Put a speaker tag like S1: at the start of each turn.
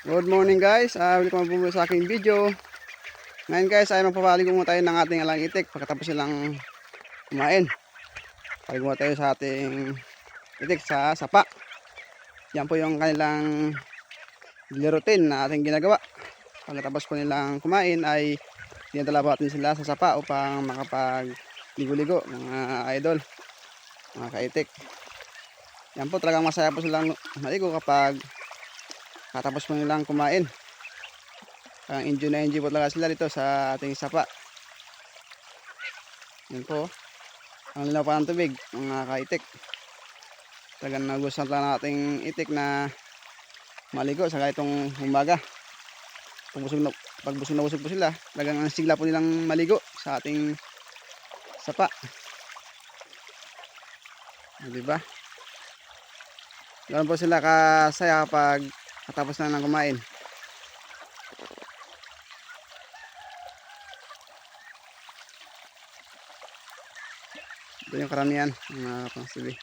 S1: Good morning guys, welcome po sa aking video. Ngayon guys ay magpapaligo muna tayo ng ating alang itik pagkatapos silang kumain. Paligo muna tayo sa ating itik sa sapa. Yan po yung kanilang daily routine na ating ginagawa. Pagkatapos po nilang kumain ay dinadala natin sila sa sapa upang makapag-ligo-ligo mga idol, mga kaitik. Yan po, talagang masaya po silang maligo kapag katapos po nilang kumain. Enjoy na enjoy po talaga sila dito sa ating sapa. Yan po, ang linaw pa ng tubig mga kaitik. Talagang nagustuhan lang nating itik na maligo sa itong umaga. Pag busog na busog po sila, talagang ang sigla po nilang maligo sa ating sapa. Diba? Ganoon po sila kasaya kapag katapos na ng kumain. Ito yung karamihan mga pangsibi.